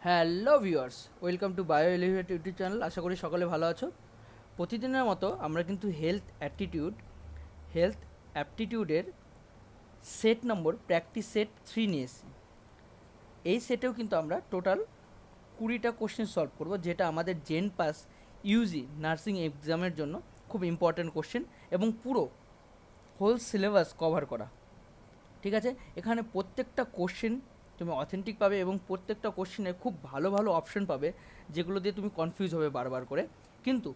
Hello viewers, welcome to bio elevate YouTube channel. আশা করি সকলে ভালো আছো। প্রতিদিনের মতো আমরা কিন্তু হেলথ অ্যাপটিটিউডের সেট নম্বর প্র্যাকটিস সেট 3 নিয়ে এসেছি। এই সেটেও কিন্তু আমরা টোটাল 20টা কোশ্চেন সলভ করব, যেটা আমাদের জেন পাস ইউজি নার্সিং এক্সামের জন্য খুব ইম্পর্ট্যান্ট কোশ্চেন এবং পুরো হোল সিলেবাস কভার করা। ঠিক আছে, এখানে প্রত্যেকটা কোশ্চেন তুমি অথেন্টিক পাবে এবং প্রত্যেকটা কোশ্চেনে খুব ভালো ভালো অপশন পাবে, যেগুলো দিয়ে তুমি কনফিউজ হবে বারবার করে। কিন্তু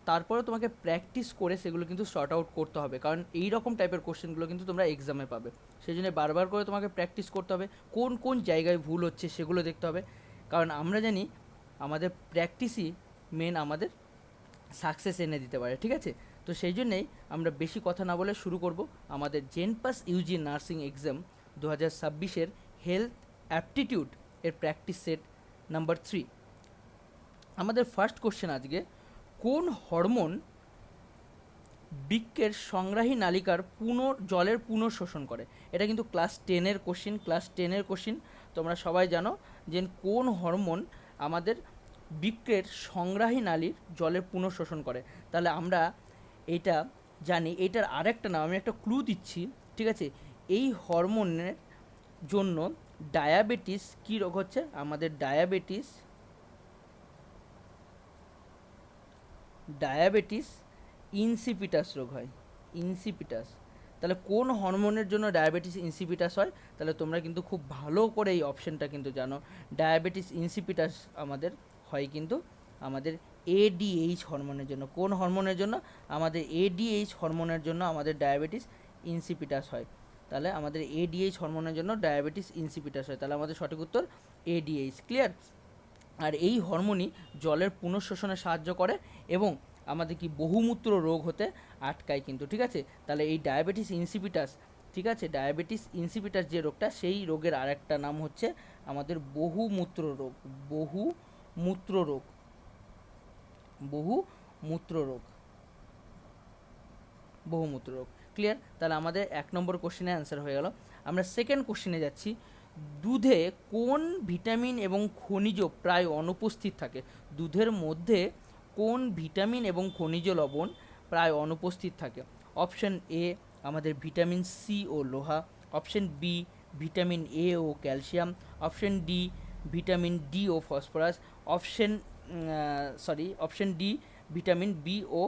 তারপরে তোমাকে প্র্যাকটিস করে সেগুলো কিন্তু শর্ট আউট করতে হবে, কারণ এই রকম টাইপের কোশ্চেনগুলো কিন্তু তোমরা এক্সামে পাবে। সেই জন্য বারবার করে তোমাকে প্র্যাকটিস করতে হবে, কোন কোন জায়গায় ভুল হচ্ছে সেগুলো দেখতে হবে। কারণ আমরা জানি আমাদের প্র্যাকটিসই মেন আমাদের সাকসেস এনে দিতে পারে। ঠিক আছে, তো সেই জন্যেই আমরা বেশি কথা না বলে শুরু করব আমাদের JENPAS UG nursing exam 2026-এর হেলথ অ্যাপটিটিউড এর প্র্যাকটিস সেট নাম্বার 3। আমাদের ফার্স্ট কোশ্চেন আজকে, কোন হরমোন বৃক্কের সংগ্রাহী নালিকার জলের পুনঃশোষণ করে? এটা কিন্তু ক্লাস টেনের কোশ্চেন। তোমরা সবাই জানো যে কোন হরমোন আমাদের বৃক্কের সংগ্রাহী নালীর জলের পুনঃশোষণ করে। তাহলে আমরা এটা জানি, এটার আরেকটা নাম আমি একটা ক্লু দিচ্ছি। ঠিক আছে, এই হরমোনের জন্য ডায়াবেটিস কী রোগ হচ্ছে? আমাদের ডায়াবেটিস ইনসিপিটাস রোগ হয়। ইনসিপিটাস। তাহলে কোন হরমোনের জন্য ডায়াবেটিস ইনসিপিটাস হয়? তাহলে তোমরা কিন্তু খুব ভালো করে এই অপশনটা কিন্তু জানো। ডায়াবেটিস ইনসিপিটাস আমাদের হয় কিন্তু আমাদের এডিএইচ হরমোনের জন্য। কোন হরমোনের জন্য? আমাদের এডিএইচ হরমোনের জন্য আমাদের ডায়াবেটিস ইনসিপিটাস হয়। তাহলে আমাদের এডিএইচ হরমোনের জন্য ডায়াবেটিস ইনসিপিটাস হয়। তাহলে আমাদের সঠিক উত্তর এডিএইচ। ক্লিয়ার? আর এই হরমোনই জলের পুনঃশোষণে সাহায্য করে এবং আমাদের কি বহুমূত্র রোগ হতে আটকায় কিন্তু। ঠিক আছে, তাহলে এই ডায়াবেটিস ইনসিপিটাস, ঠিক আছে, ডায়াবেটিস ইনসিপিটাস যে রোগটা, সেই রোগের আরেকটা নাম হচ্ছে আমাদের বহুমূত্র রোগ। বহুমূত্র রোগ। বহুমূত্র রোগ। বহুমূত্র রোগ। ক্লিয়ার? তাহলে আমাদের 1 নম্বর কোশ্চেনের অ্যান্সার হয়ে গেল। আমরা সেকেন্ড কোশ্চেনে যাচ্ছি। দুধে কোন ভিটামিন এবং খনিজ প্রায় অনুপস্থিত থাকে? দুধের মধ্যে কোন ভিটামিন এবং খনিজ লবণ প্রায় অনুপস্থিত থাকে? অপশন এ আমাদের ভিটামিন সি ও লোহা, অপশন বি ভিটামিন এ ও calcium, option D vitamin D ও phosphorus, option D vitamin B ও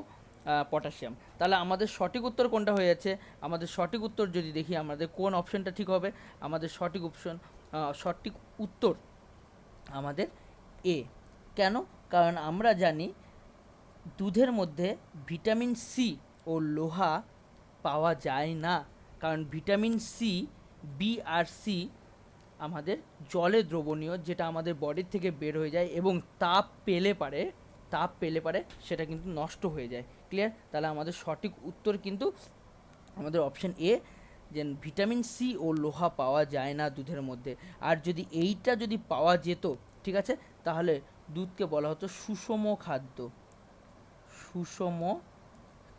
পটাশিয়াম। তাহলে আমাদের সঠিক উত্তর কোনটা হয়ে যাচ্ছে? আমাদের সঠিক উত্তর যদি দেখি, আমাদের কোন অপশনটা ঠিক হবে? আমাদের সঠিক উত্তর আমাদের এ। কেন? কারণ আমরা জানি দুধের মধ্যে ভিটামিন সি ও লোহা পাওয়া যায় না, কারণ ভিটামিন সি, বি আর সি আমাদের জলে দ্রবণীয়, যেটা আমাদের বডির থেকে বের হয়ে যায় এবং তাপ পেলে পারে সেটা কিন্তু নষ্ট হয়ে যায়। ক্লিয়ার? তাহলে আমাদের সঠিক উত্তর কিন্তু আমাদের অপশন এ, যে ভিটামিন সি ও লোহা পাওয়া যায় না দুধের মধ্যে। আর যদি এইটা যদি পাওয়া যেত, ঠিক আছে, তাহলে দুধকে বলা হতো সুষম খাদ্য। সুষম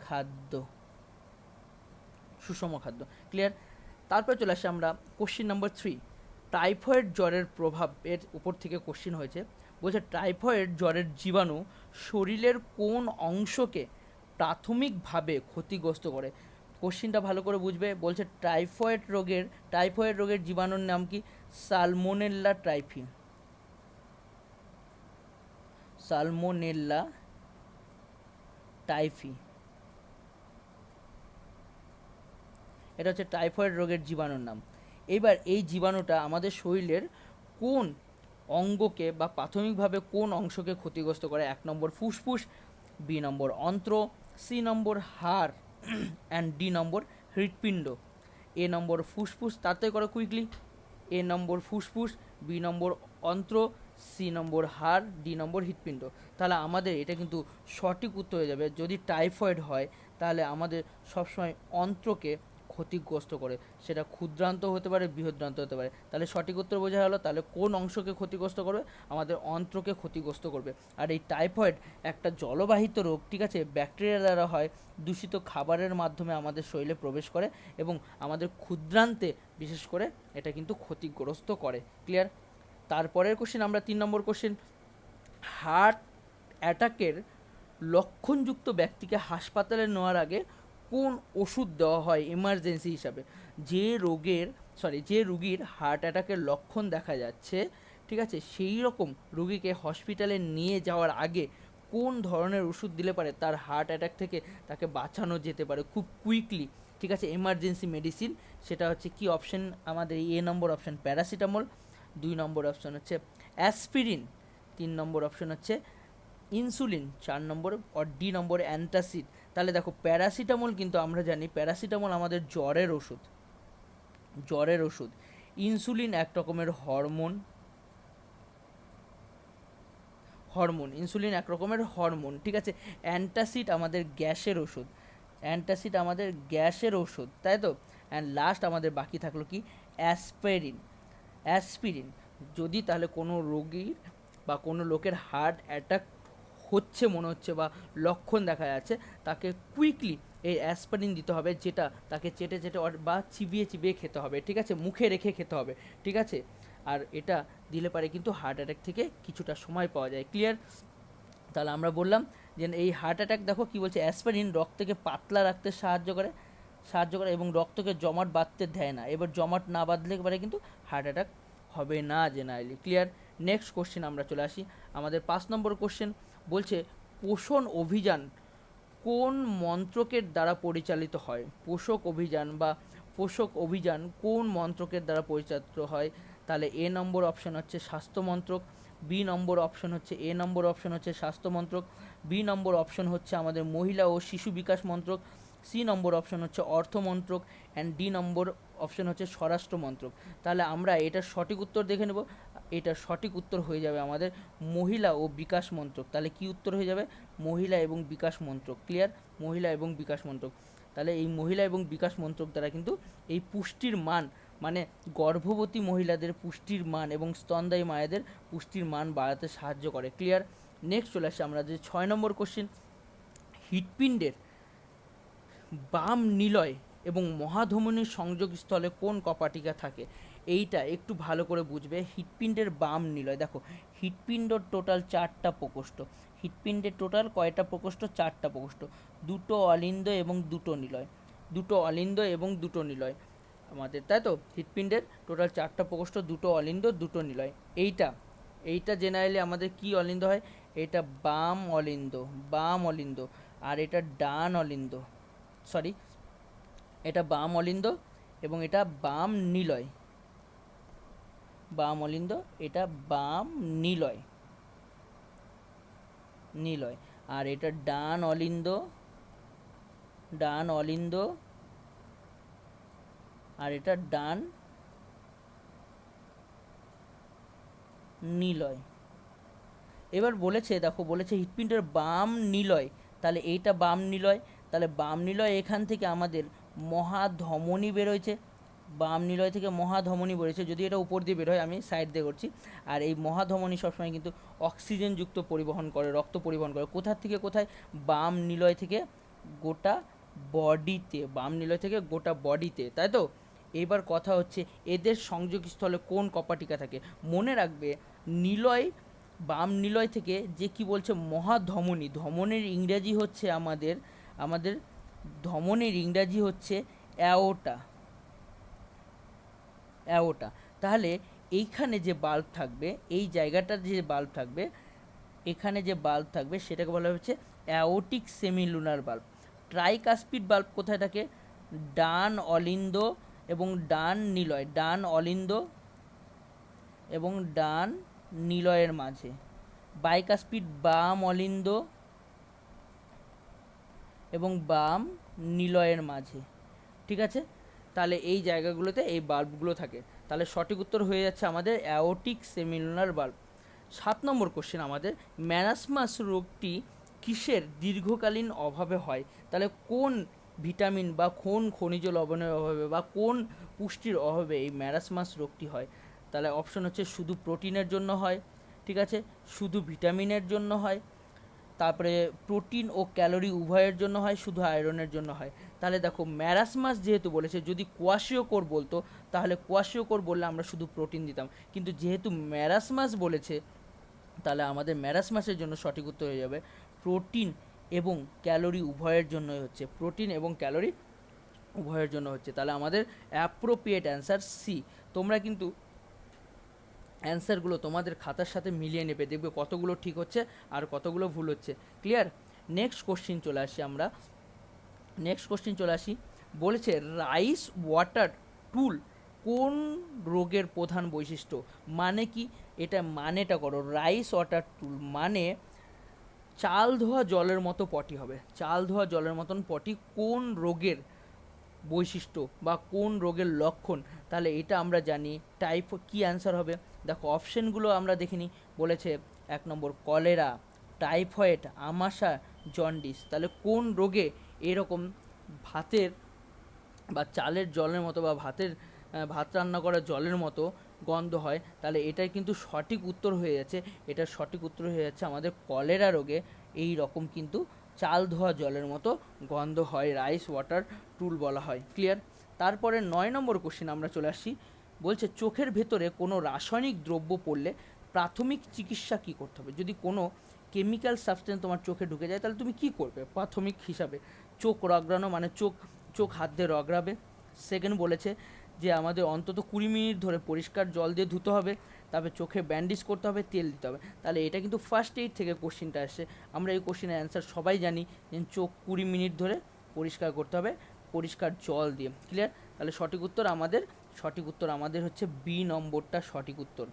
খাদ্য। সুষম খাদ্য। ক্লিয়ার? তারপরে চলে আসি আমরা কোশ্চিন নাম্বার 3। টাইফয়েড জ্বরের প্রভাবের উপর থেকে কোশ্চিন হয়েছে। বলছে টাইফয়েড জ্বরের জীবাণু শরীরের কোন অংশকে প্রাথমিকভাবে ক্ষতিগ্রস্ত করে? কোশ্চিনটা ভালো করে বুঝবে। বলছে টাইফয়েড রোগের জীবাণুর নাম কি? সালমোনেল্লা টাইফি। সালমোনেল্লা টাইফি, এটা হচ্ছে টাইফয়েড রোগের জীবাণুর নাম। এইবার এই জীবাণুটা আমাদের শরীরের কোন অঙ্গকে বা প্রাথমিকভাবে কোন অংশকে ক্ষতিগ্রস্ত করে? 1 নম্বর ফুসফুস, বি নম্বর অন্ত্র, সি নম্বর হাড় অ্যান্ড ডি নম্বর হৃৎপিণ্ড। এ নম্বর ফুসফুস, তাড়াতাড়ি করো কুইকলি। এ নম্বর ফুসফুস, বি নম্বর অন্ত্র, সি নম্বর হাড়, ডি নম্বর হৃৎপিণ্ড। তাহলে আমাদের এটা কিন্তু সঠিক উত্তর হয়ে যাবে। যদি টাইফয়েড হয় তাহলে আমাদের সবসময় অন্ত্রকে ক্ষতিগ্রস্ত করে, সেটা ক্ষুদ্রান্ত হতে পারে, বৃহদ্রান্ত হতে পারে। তাহলে সঠিক উত্তর বোঝা গেল। তাহলে কোন অংশকে ক্ষতিগ্রস্ত করবে? আমাদের অন্ত্রকে ক্ষতিগ্রস্ত করবে। আর এই টাইফয়েড একটা জলবাহিত রোগ। ঠিক আছে, ব্যাকটেরিয়া দ্বারা হয়, দূষিত খাবারের মাধ্যমে আমাদের শরীরে প্রবেশ করে এবং আমাদের ক্ষুদ্রান্তে বিশেষ করে এটা কিন্তু ক্ষতিগ্রস্ত করে। ক্লিয়ার? তারপরের কোশ্চেন আমরা 3 নম্বর কোশ্চেন, হার্ট অ্যাটাকের লক্ষণযুক্ত ব্যক্তিকে হাসপাতালে নেওয়ার আগে কোন ওষুধ দেওয়া হয় এমার্জেন্সি হিসাবে? যে রুগীর হার্ট অ্যাটাকের লক্ষণ দেখা যাচ্ছে, ঠিক আছে, সেই রকম রুগীকে হসপিটালে নিয়ে যাওয়ার আগে কোন ধরনের ওষুধ দিলে পারে তার হার্ট অ্যাটাক থেকে তাকে বাঁচানো যেতে পারে খুব কুইকলি, ঠিক আছে, এমার্জেন্সি মেডিসিন। সেটা হচ্ছে কি অপশন আমাদের এ নম্বর অপশন প্যারাসিটামল, 2 নম্বর অপশন হচ্ছে অ্যাসপিরিন, 3 নম্বর অপশন হচ্ছে ইনসুলিন, 4 নম্বর আর ডি নম্বর অ্যান্টাসিড। তাহলে দেখো প্যারাসিটামল কিন্তু আমরা জানি প্যারাসিটামল আমাদের জ্বরের ওষুধ। ইনসুলিন এক রকমের ইনসুলিন এক রকমের হরমোন, ঠিক আছে। অ্যান্টাসিড আমাদের গ্যাসের ওষুধ, তাই তো। অ্যান্ড লাস্ট আমাদের বাকি থাকলো কি অ্যাসপিরিন। যদি তাহলে কোনো রোগীর বা কোনো লোকের হার্ট অ্যাটাক হচ্ছে মনে হচ্ছে বা লক্ষণ দেখা যাচ্ছে, তাকে কুইকলি এই অ্যাসপিরিন দিতে হবে, যেটা তাকে চেটে বা চিবিয়ে খেতে হবে, ঠিক আছে, মুখে রেখে খেতে হবে, ঠিক আছে। আর এটা দিলে পারে কিন্তু হার্ট অ্যাটাক থেকে কিছুটা সময় পাওয়া যায়। ক্লিয়ার? তাহলে আমরা বললাম যে এই হার্ট অ্যাটাক দেখো কি বলছে, অ্যাসপিরিন রক্তকে পাতলা রাখতে সাহায্য করে এবং রক্তকে জমাট বাঁধতে দেয় না। এবার জমাট না বাঁধলে পারে কিন্তু হার্ট অ্যাটাক হবে না জেনারেলি। ক্লিয়ার? নেক্সট কোশ্চেন আমরা চলে আসি আমাদের 5 নম্বর কোশ্চেন, বলছে পোষণ অভিযান কোন মন্ত্রকের দ্বারা পরিচালিত হয়? পোষক অভিযান কোন মন্ত্রকের দ্বারা পরিচালিত হয়? তাহলে এ নম্বর অপশন হচ্ছে স্বাস্থ্য মন্ত্রক, বি নম্বর অপশন হচ্ছে স্বাস্থ্য মন্ত্রক, বি নম্বর অপশন হচ্ছে আমাদের মহিলা ও শিশু বিকাশ মন্ত্রক, সি নম্বর অপশন হচ্ছে অর্থ মন্ত্রক, অ্যান্ড ডি নম্বর অপশন হচ্ছে স্বরাষ্ট্র মন্ত্রক। তাহলে আমরা এটার সঠিক উত্তর দেখে নেব। এটার সঠিক উত্তর হয়ে যাবে আমাদের মহিলা ও বিকাশ মন্ত্রক। তাহলে কি উত্তর হয়ে যাবে? মহিলা এবং বিকাশ মন্ত্রক। ক্লিয়ার? মহিলা এবং বিকাশ মন্ত্রক। তাহলে এই মহিলা এবং বিকাশ মন্ত্রক দ্বারা কিন্তু এই পুষ্টির মান, মানে গর্ভবতী মহিলাদের পুষ্টির মান এবং স্তনদায়ী মায়েদের পুষ্টির মান বাড়াতে সাহায্য করে। ক্লিয়ার? নেক্সট চলে আসছে আমরা যে 6 নম্বর কোশ্চেন, হৃৎপিণ্ডের বাম নিলয় এবং মহাধমনীর সংযোগস্থলে কোন কপাটিকা থাকে? এইটা একটু ভালো করে বুঝবে। হৃৎপিণ্ডের বাম নিলয়, দেখো হৃৎপিণ্ডর টোটাল 4টা প্রকোষ্ঠ। হৃৎপিণ্ডের টোটাল কয়টা প্রকোষ্ঠ? 4টা প্রকোষ্ঠ, 2টো অলিন্দ এবং 2টো নিলয় আমাদের, তাই তো। হৃৎপিণ্ডের টোটাল 4টা প্রকোষ্ঠ, 2টো অলিন্দ, 2টো নিলয়। এইটা জেনারেলি আমাদের কি অলিন্দ হয়? এটা বাম অলিন্দ আর এটা ডান অলিন্দ, এটা বাম অলিন্দ এবং এটা বাম নিলয়, এটা বাম নিলয়। আর এটা ডান অলিন্দ আর এটা ডান নিলয়। এবার বলেছে হৃৎপিণ্ডের বাম নিলয়, তাহলে এইটা বাম নিলয়। তাহলে বাম নিলয় এখান থেকে আমাদের মহাধমনী বেরোয়েছে, যদি এটা উপর দিয়ে বের হয়, আমি সাইড দিয়ে করছি। আর এই মহাধমনী সবসময় কিন্তু অক্সিজেনযুক্ত রক্ত পরিবহন করে কোথা থেকে কোথায়? বাম নিলয় থেকে গোটা বডিতে, তাই তো। এবার কথা হচ্ছে এদের সংযোগস্থলে কোন কপাটিকা থাকে? মনে রাখবে বাম নিলয় থেকে যে কি বলছে ধমনীর ইংরাজি হচ্ছে আমাদের ধমনীর ইংরাজি হচ্ছে অ্যাওটা। তাহলে এইখানে যে বাল্ব থাকবে, এই জায়গাটার যে বাল্ব থাকবে, এখানে যে বাল্ব থাকবে সেটাকে বলা হচ্ছে aortic semilunar bulb. Tricuspid bulb কোথায় থাকে? ডান অলিন্দ এবং ডান নিলয়ের মাঝে। বাইকাসপিড বাম অলিন্দ এবং বাম নিলয়ের মাঝে, ঠিক আছে। তাহলে এই জায়গাগুলোতে এই বাল্বগুলো থাকে। তাহলে সঠিক উত্তর হয়ে যাচ্ছে আমাদের অ্যাওটিক সেমিলুনার বাল্ব। 7 নম্বর কোশ্চেন আমাদের, ম্যারাসমাস রোগটি কিসের দীর্ঘকালীন অভাবে হয়? তাহলে কোন ভিটামিন বা কোন খনিজ লবণের অভাবে বা কোন পুষ্টির অভাবে এই ম্যারাসমাস রোগটি হয়? তাহলে অপশন হচ্ছে শুধু প্রোটিনের জন্য হয়, ঠিক আছে, শুধু ভিটামিনের জন্য হয়, তারপরে প্রোটিন ও ক্যালোরি উভয়ের জন্য হয়, শুধু আয়রনের জন্য হয়। তাহলে দেখো ম্যারাসমাস যেহেতু বলেছে, যদি কোয়াশিওকোর বলতো তাহলে কোয়াশিওকোর বললে আমরা শুধু প্রোটিন দিতাম, কিন্তু যেহেতু ম্যারাসমাস বলেছে তাহলে আমাদের ম্যারাসমাসের জন্য সঠিক উত্তর হয়ে যাবে প্রোটিন এবং ক্যালোরি উভয়ের জন্যই হচ্ছে, প্রোটিন এবং ক্যালোরি উভয়ের জন্য হচ্ছে। তাহলে আমাদের অ্যাপ্রোপ্রিয়েট অ্যান্সার সি। তোমরা কিন্তু অ্যান্সারগুলো তোমাদের খাতার সাথে মিলিয়ে নেবে, দেখবে কতগুলো ঠিক হচ্ছে আর কতগুলো ভুল হচ্ছে। ক্লিয়ার? নেক্সট কোশ্চিন চলে আসি আমরা, বলেছে রাইস ওয়াটার টুল কোন রোগের প্রধান বৈশিষ্ট্য? মানে কি, এটা মানেটা করো। রাইস ওয়াটার টুল মানে চাল ধোয়া জলের মতো পটি হবে, চাল ধোয়া জলের মতন পটি কোন রোগের বৈশিষ্ট্য বা কোন রোগের লক্ষণ? তাহলে এটা আমরা জানি। টাইপ কি অ্যান্সার হবে? দেখো অপশানগুলো আমরা দেখিনি। বলেছে 1 নম্বর কলেরা, টাইফয়েড, আমাশা, জন্ডিস। তাহলে কোন রোগে এরকম ভাতের বা চালের জলের মতো বা ভাত রান্না করা জলের মতো গন্ধ হয়? তাহলে এটাই কিন্তু সঠিক উত্তর হয়ে যাচ্ছে, এটার সঠিক উত্তর হয়ে যাচ্ছে আমাদের কলেরা রোগে এই রকম কিন্তু চাল ধোয়া জলের মতো গন্ধ হয়, রাইস ওয়াটার টুল বলা হয়। ক্লিয়ার? তারপরে 9 নম্বর কোশ্চেন আমরা চলে আসি। বলছে চোখের ভেতরে কোনো রাসায়নিক দ্রব্য পড়লে প্রাথমিক চিকিৎসা কী করতে হবে? যদি কোনো কেমিক্যাল সাবস্টেন্স তোমার চোখে ঢুকে যায় তাহলে তুমি কী করবে প্রাথমিক হিসাবে? চোখ রগড়ানো, মানে চোখ হাত দিয়ে রগড়াবে। সেকেন্ড বলেছে যে আমাদের অন্তত 20 মিনিট ধরে পরিষ্কার জল দিয়ে ধুতে হবে, তারপরে চোখে ব্যান্ডেজ করতে হবে, তেল দিতে হবে। তাহলে এটা কিন্তু ফার্স্ট এইড থেকে কোশ্চেনটা আসছে। আমরা এই কোশ্চেনের অ্যান্সার সবাই জানি যে চোখ 20 মিনিট ধরে পরিষ্কার করতে হবে পরিষ্কার জল দিয়ে। ক্লিয়ার? তাহলে সঠিক উত্তর আমাদের হচ্ছে বি নম্বরটা সঠিক উত্তর।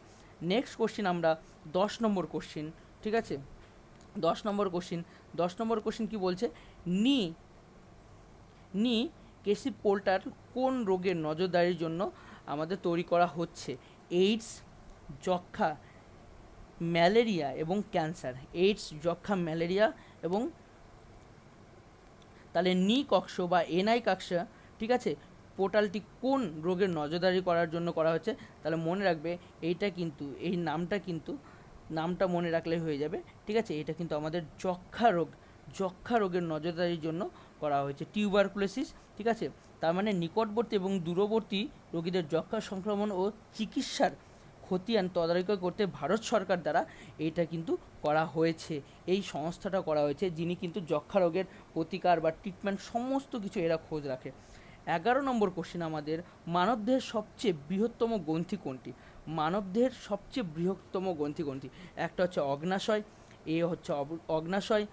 নেক্সট কোশ্চেন আমরা 10 নম্বর কোশ্চেন, ঠিক আছে? 10 নম্বর কোশ্চেন কি বলছে? নি কেসি পোল্টার কোন রোগের নজরদারির জন্য আমাদের তৈরি করা হচ্ছে? এইডস, যক্ষা, ম্যালেরিয়া এবং ক্যান্সার। এইডস, যক্ষা, ম্যালেরিয়া এবং তাহলে নি কক্ষ বা এনআই কক্সা, ঠিক আছে, পোর্টালটি কোন রোগের নজরদারি করার জন্য করা হচ্ছে? তাহলে মনে রাখবে এইটা কিন্তু এই নামটা মনে রাখলেই হয়ে যাবে, ঠিক আছে? এটা কিন্তু আমাদের যক্ষা রোগের নজরদারির জন্য করা হয়েছে। টিউবারকুলোসিস, ঠিক আছে? তার মানে নিকটবর্তী এবং দূরবর্তী রোগীদের যক্ষা সংক্রমণ ও চিকিৎসার খতিয়ান তদারকি করতে ভারত সরকার দ্বারা এইটা কিন্তু করা হয়েছে, এই সংস্থাটা করা হয়েছে, যিনি কিন্তু যক্ষা রোগের প্রতিকার বা ট্রিটমেন্ট সমস্ত কিছু এরা খোঁজ রাখে। 11 নম্বর কোশ্চেন আমাদের, মানবদেহের সবচেয়ে বৃহত্তম গ্রন্থি কোনটি? মানবদেহের সবচেয়ে বৃহত্তম গ্রন্থি কোনটি? একটা হচ্ছে অগ্নাশয়, এ হচ্ছে অগ্নাশয়,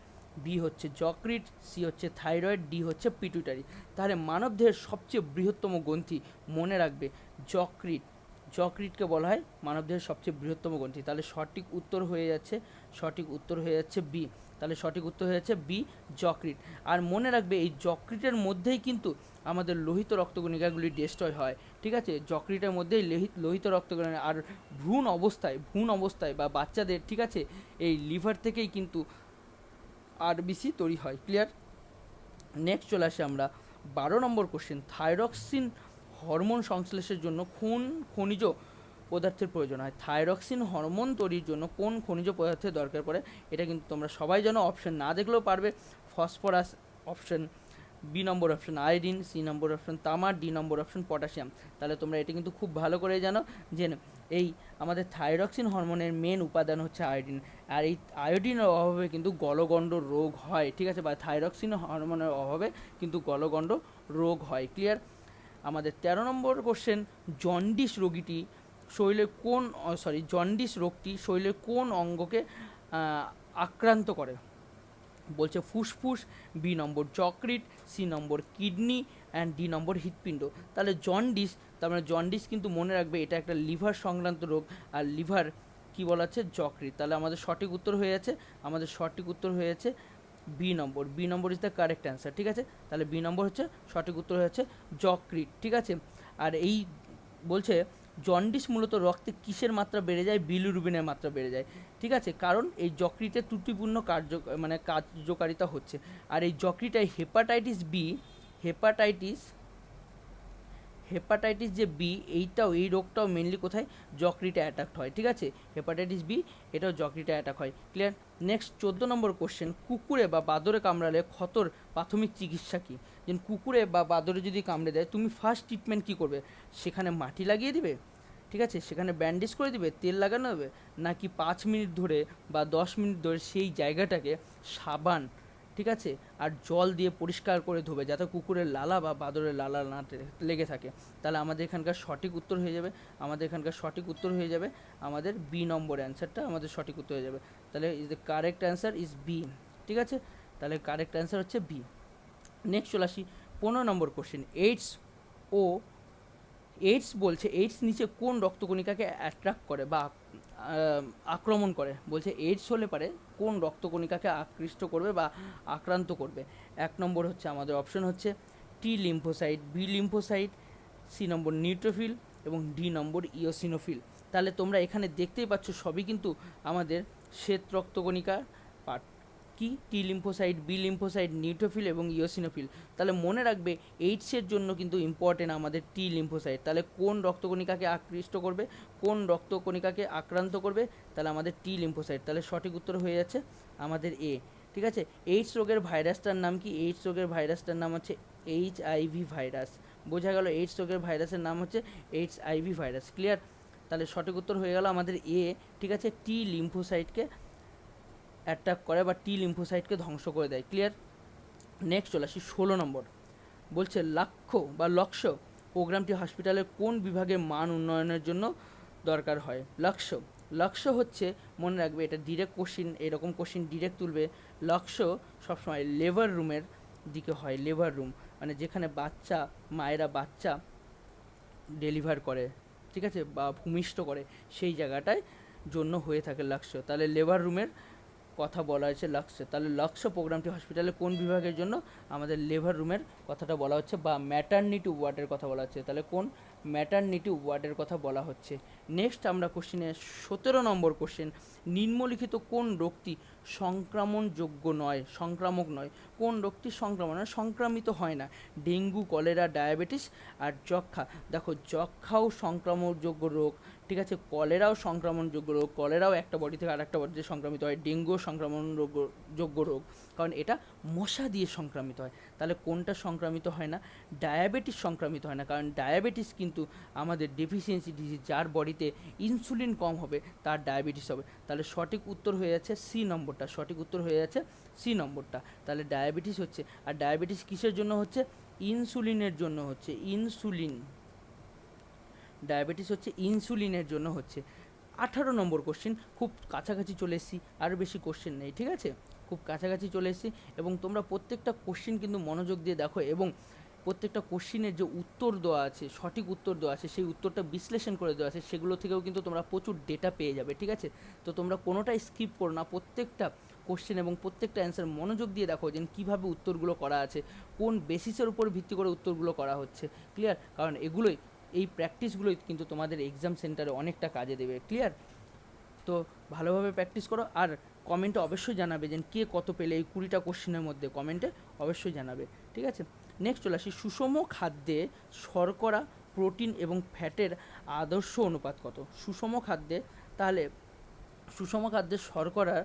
বি হচ্ছে যকৃৎ, সি হচ্ছে থাইরয়েড, ডি হচ্ছে পিটুইটারি। তাহলে মানবদেহের সবচেয়ে বৃহত্তম গ্রন্থি মনে রাখবে যকৃৎকে বলা হয় মানবদেহের সবচেয়ে বৃহত্তম গ্রন্থি। তাহলে সঠিক উত্তর হয়ে যাচ্ছে বি। তাহলে সঠিক উত্তর হয়ে যাচ্ছে বি, যকৃৎ। আর মনে রাখবে এই যকৃতের মধ্যেই কিন্তু আমাদের লোহিত রক্তকণিকাগুলি ডিস্ট্রয় হয়, ঠিক আছে? যকৃতের মধ্যেই লোহিত রক্তকণিকা। আর ভ্রূণ অবস্থায় বা বাচ্চাদের, ঠিক আছে, এই লিভার থেকেই কিন্তু আরবিসি তৈরি হয়। ক্লিয়ার? নেক্সট চলে আসে আমরা 12 নম্বর কোশ্চেন, থাইরক্সিন হরমোন সংশ্লেষের জন্য কোন খনিজ পদার্থের প্রয়োজন হয়? থাইরক্সিন হরমোন তৈরির জন্য কোন খনিজ পদার্থের দরকার পড়ে? এটা কিন্তু তোমরা সবাই জানো, অপশন না দেখলেও পারবে। ফসফরাস, অপশন বি নম্বর অপশন আয়োডিন, সি নম্বর অপশন তামা, ডি নম্বর অপশন পটাশিয়াম। তাহলে তোমরা এটা কিন্তু খুব ভালো করে জানো যে এই আমাদের থাইরক্সিন হরমোনের মেন উপাদান হচ্ছে আয়োডিন। আর এই আয়োডিনের অভাবে কিন্তু গলগণ্ড রোগ হয়, ঠিক আছে? বা থাইরক্সিন হরমোনের অভাবে কিন্তু গলগণ্ড রোগ হয়। ক্লিয়ার? আমাদের 13 নম্বর কোশ্চেন, জন্ডিস রোগটি শরীরের কোন অঙ্গকে আক্রান্ত করে? বলছে ফুসফুস, বি নম্বর যকৃৎ, C number kidney and D number হৃৎপিণ্ড। তাহলে তার মানে জন্ডিস কিন্তু মনে রাখবে এটা একটা লিভার সংক্রান্ত রোগ, আর লিভার কি বলা আছে? যকৃৎ। তাহলে আমাদের সঠিক উত্তর হয়ে যাচ্ছে B number is the correct answer, ঠিক আছে? তাহলে বি নম্বর হচ্ছে সঠিক উত্তর হচ্ছে যকৃৎ, ঠিক আছে? আর এই বলছে জন্ডিস মূলত রক্তে কিসের মাত্রা বেড়ে যায়? বিলিরুবিনের মাত্রা বেড়ে যায়, ঠিক আছে? কারণ এই যকৃতের ত্রুটিপূর্ণ কার্যকারিতা হচ্ছে। আর এই যকৃটায় হেপাটাইটিস যে বি, এই রোগটাও মেনলি কোথায়, যকৃতে অ্যাটাক হয়, ঠিক আছে। হেপাটাইটিস বি এটাও যকৃতে অ্যাটাক হয়, ক্লিয়ার। নেক্সট 14 নম্বর কোশ্চেন, কুকুরে বা বাদরে কামড়ালে ক্ষতর প্রাথমিক চিকিৎসা কী? যে কুকুরে বা বাদরে যদি কামড়ে দেয়, তুমি ফার্স্ট ট্রিটমেন্ট কী করবে? সেখানে মাটি লাগিয়ে দিবে, ঠিক আছে, সেখানে ব্যান্ডেজ করে দিবে, তেল লাগানো হবে, নাকি 5 মিনিট ধরে বা 10 মিনিট ধরে সেই জায়গাটাকে সাবান, ঠিক আছে, আর জল দিয়ে পরিষ্কার করে ধোবে, যাতে কুকুরের লালা বা বাদরের লালা না লেগে থাকে। তাহলে আমাদের এখানকার সঠিক উত্তর হয়ে যাবে, আমাদের বি নম্বর অ্যান্সারটা আমাদের সঠিক উত্তর হয়ে যাবে। তাহলে is the correct answer is B, ঠিক আছে। তাহলে কারেক্ট অ্যান্সার হচ্ছে বি। নেক্সট চলে আসি 15 নম্বর কোশ্চেন, এইডস বলছে, এইডস নিচে কোন রক্তকণিকাকে অ্যাট্রাক্ট করে বা আক্রমণ করে? বলছে এইডস হলে পারে কোন রক্তকণিকাকে আকৃষ্ট করবে বা আক্রান্ত করবে? 1 নম্বর হচ্ছে আমাদের অপশন হচ্ছে T lymphocyte, B lymphocyte, C number neutrophil এবং ডি নম্বর ইওসিনোফিল। তাহলে তোমরা এখানে দেখতেই পাচ্ছ সবই কিন্তু আমাদের শ্বেত রক্তকণিকা পার্ট। কি? T lymphocyte, B lymphocyte, neutrophil এবং ইওসিনোফিল। তাহলে মনে রাখবে এইডসের জন্য কিন্তু ইম্পর্টেন্ট আমাদের টি লিম্ফোসাইট। তাহলে কোন রক্তকণিকাকে আকৃষ্ট করবে, কোন রক্তকণিকাকে আক্রান্ত করবে? তাহলে আমাদের টি লিম্ফোসাইট। তাহলে সঠিক উত্তর হয়ে যাচ্ছে আমাদের এ, ঠিক আছে। এইডস রোগের ভাইরাসটার নাম কি? এইডস রোগের ভাইরাসটার নাম হচ্ছে HIV ভাইরাস। বোঝা গেল, এইডস রোগের ভাইরাসের নাম হচ্ছে HIV ভাইরাস, ক্লিয়ার। তাহলে সঠিক উত্তর হয়ে গেল আমাদের এ, ঠিক আছে। টি লিম্ফোসাইটকে অ্যাটাক করে বা টি লিম্ফোসাইটকে ধ্বংস করে দেয়, ক্লিয়ার। নেক্সট চলে আসি 16 নম্বর, বলছে লক্ষ্য প্রোগ্রামটি হসপিটালের কোন বিভাগের মান উন্নয়নের জন্য দরকার হয়? লক্ষ্য হচ্ছে, মনে রাখবে এটা ডিরেক্ট কোশ্চিন, এরকম কোশ্চিন ডিরেক্ট তুলবে। লক্ষ্য সবসময় লেবার রুমের দিকে হয়, লেবার রুম মানে যেখানে মায়েরা বাচ্চা ডেলিভার করে, ঠিক আছে, বা ভূমিষ্ঠ করে, সেই জায়গাটায় জন্য হয়ে থাকে লক্ষ্য। তাহলে লেবার রুমের কথা বলা হয়েছে লক্ষ্য। তাহলে লক্ষ্য প্রোগ্রামটি হসপিটালে কোন বিভাগের জন্য? আমাদের লেবার রুমের কথাটা বলা হচ্ছে, বা ম্যাটারনিটি ওয়ার্ডের কথা বলা হচ্ছে। তাহলে কোন? ম্যাটারনিটি ওয়ার্ডের কথা বলা হচ্ছে। নেক্সট আমরা কোশ্চেনে 17 নম্বর কোশ্চেন, নিম্নলিখিত কোন রোগটি সংক্রামক নয়? কোন রোগটি সংক্রামিত হয় না? ডেঙ্গু, কলেরা, ডায়াবেটিস আর যক্ষা। দেখো, যক্ষাও সংক্রামকযোগ্য রোগ, ঠিক আছে, কলেরাও সংক্রমণযোগ্য রোগ, কলেরাও একটা বডি থেকে আর একটা বডিতে সংক্রামিত হয়। ডেঙ্গুও সংক্রমণযোগ্য রোগ, কারণ এটা মশা দিয়ে সংক্রামিত হয়। তাহলে কোনটা সংক্রামিত হয় না? ডায়াবেটিস সংক্রামিত হয় না, কারণ ডায়াবেটিস কিন্তু আমাদের ডেফিসিয়েন্সি ডিজিজ, যার বডিতে ইনসুলিন কম হবে তার ডায়াবেটিস হবে। তাহলে সঠিক উত্তর হয়ে যাচ্ছে সি নম্বরটা, তাহলে ডায়াবেটিস হচ্ছে, আর ডায়াবেটিস কিসের জন্য হচ্ছে? ইনসুলিনের জন্য হচ্ছে, ডায়াবেটিস হচ্ছে ইনসুলিনের জন্য হচ্ছে। 18 নম্বর কোশ্চেন, খুব কাছাকাছি চলে এসেছি, আরও বেশি কোশ্চেন নেই, ঠিক আছে, খুব কাছাকাছি চলে এসেছি। এবং তোমরা প্রত্যেকটা কোশ্চেন কিন্তু মনোযোগ দিয়ে দেখো, এবং প্রত্যেকটা কোশ্চেনের যে উত্তর দেওয়া আছে, সঠিক উত্তর দেওয়া আছে, সেই উত্তরটা বিশ্লেষণ করে দেওয়া আছে, সেগুলো থেকেও কিন্তু তোমরা প্রচুর ডেটা পেয়ে যাবে, ঠিক আছে। তো তোমরা কোনোটাই স্কিপ করো না, প্রত্যেকটা কোশ্চেন এবং প্রত্যেকটা অ্যান্সার মনোযোগ দিয়ে দেখো যে কীভাবে উত্তরগুলো করা আছে, কোন বেসিসের উপর ভিত্তি করে উত্তরগুলো করা হচ্ছে, ক্লিয়ার। কারণ এই প্র্যাকটিসগুলোই কিন্তু তোমাদের এক্সাম সেন্টারে অনেকটা কাজে দেবে, ক্লিয়ার। তো ভালোভাবে প্র্যাকটিস করো, আর কমেন্টে অবশ্যই জানাবে যে কে কত পেলে এই 20টা কোশ্চেনের মধ্যে, কমেন্টে অবশ্যই জানাবে, ঠিক আছে। নেক্সট চলে আসি, সুষম খাদ্যে শর্করা, প্রোটিন এবং ফ্যাটের আদর্শ অনুপাত কত? সুষম খাদ্যে শর্করা,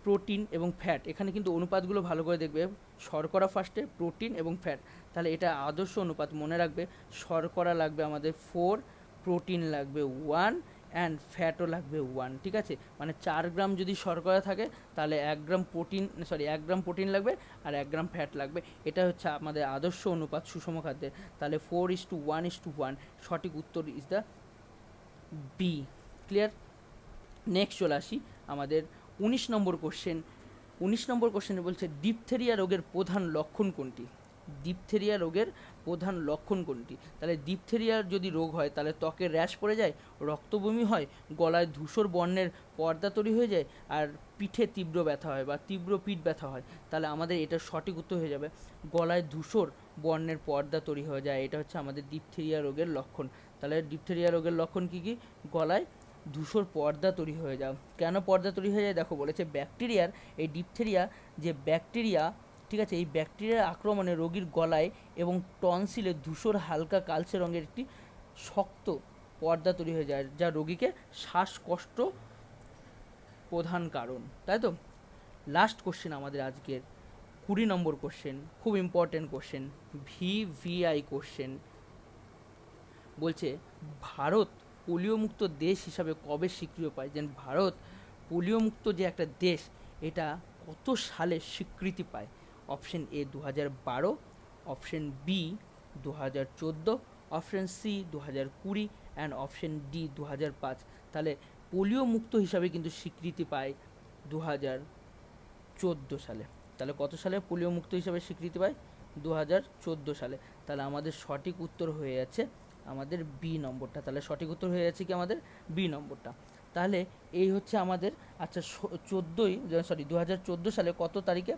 প্রোটিন এবং ফ্যাট, এখানে কিন্তু অনুপাতগুলো ভালো করে দেখবে। শর্করা ফার্স্টে, প্রোটিন এবং ফ্যাট। তাহলে এটা আদর্শ অনুপাত, মনে রাখবে শর্করা লাগবে আমাদের 4, প্রোটিন লাগবে 1 অ্যান্ড ফ্যাটও লাগবে 1, ঠিক আছে। মানে 4 গ্রাম যদি শর্করা থাকে তাহলে 1 গ্রাম প্রোটিন লাগবে আর 1 গ্রাম ফ্যাট লাগবে। এটা হচ্ছে আমাদের আদর্শ অনুপাত সুষম খাদ্যের। তাহলে 4:1:1, সঠিক উত্তর is the B, clear. Next চলে আসি আমাদের 19 নম্বর কোশ্চেনে বলছে, ডিপথেরিয়া রোগের প্রধান লক্ষণ কোনটি? তাহলে ডিপথেরিয়ার যদি রোগ হয় তাহলে ত্বকের র্যাশ পড়ে যায়, রক্তবমি হয়, গলায় ধূসর বর্ণের পর্দা তৈরি হয়ে যায়, আর পিঠে তীব্র ব্যথা হয় বা তীব্র পিঠ ব্যথা হয়। তাহলে আমাদের এটার সঠিক উত্তর হয়ে যাবে গলায় ধূসর বর্ণের পর্দা তৈরি হয়ে যায়। এটা হচ্ছে আমাদের ডিপথেরিয়া রোগের লক্ষণ। তাহলে ডিপথেরিয়া রোগের লক্ষণ কী? গলায় ধূসর পর্দা তৈরি হয়ে যাও। কেন পর্দা তৈরি হয়ে যায়? দেখো, বলেছে ব্যাকটেরিয়ার, এই ডিপথেরিয়া যে ব্যাকটেরিয়া, ঠিক আছে, এই ব্যাকটেরিয়ার আক্রমণে রোগীর গলায় এবং টনসিলে ধূসর হালকা কালচে রঙের একটি শক্ত পর্দা তৈরি হয়ে যায়, যা রোগীকে শ্বাসকষ্ট প্রধান কারণ। তাই তো, লাস্ট কোশ্চেন আমাদের আজকের 20 নম্বর কোশ্চেন, খুব ইম্পর্টেন্ট কোশ্চেন, ভিভিআই কোশ্চেন। বলছে ভারত পোলিওমুক্ত দেশ হিসাবে কবে স্বীকৃতি পায়? যেন ভারত পোলিওমুক্ত যে একটা দেশ, এটা কত সালে স্বীকৃতি পায়? Option A 2012, option B 2014, option C 2020 and option D 2005। তাহলে পোলিও মুক্ত হিসাবে কিন্তু স্বীকৃতি পায় 2014 সালে। তাহলে কত সালে পোলিও মুক্ত হিসাবে স্বীকৃতি পায়? 2014 সালে। তাহলে আমাদের সঠিক উত্তর হয়ে যাচ্ছে আমাদের বি নম্বরটা। তাহলে সঠিক উত্তর হয়ে যাচ্ছে কি আমাদের বি নম্বরটা। তাহলে এই হচ্ছে আমাদের, আচ্ছা 2014 সালে কত তারিখে?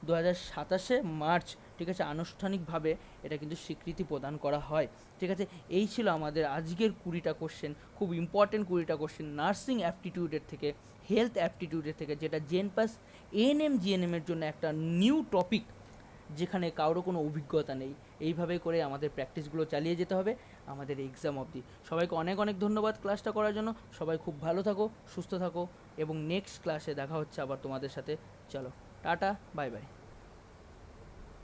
2027 মার্চ, ঠিক আছে, আনুষ্ঠানিকভাবে এটা কিন্তু স্বীকৃতি প্রদান করা হয়। ঠিক আছে, এই ছিল আমাদের আজকের 20টা কোশ্চেন, খুব ইম্পর্টেন্ট 20টা কোশ্চেন নার্সিং অ্যাপটিটিউডের থেকে, হেলথ অ্যাপটিটিউডের থেকে, যেটা জেন পাস এএনএম জিএনএমের জন্য একটা নিউ টপিক, যেখানে কারোর কোনো অভিজ্ঞতা নেই। এইভাবে করে আমাদের প্র্যাকটিসগুলো চালিয়ে যেতে হবে আমাদের এক্সাম অবধি। সবাইকে অনেক অনেক ধন্যবাদ ক্লাসটা করার জন্য। সবাই খুব ভালো থাকো, সুস্থ থাকো, এবং নেক্সট ক্লাসে দেখা হচ্ছে আবার তোমাদের সাথে। চলো টাটা, বাই বাই।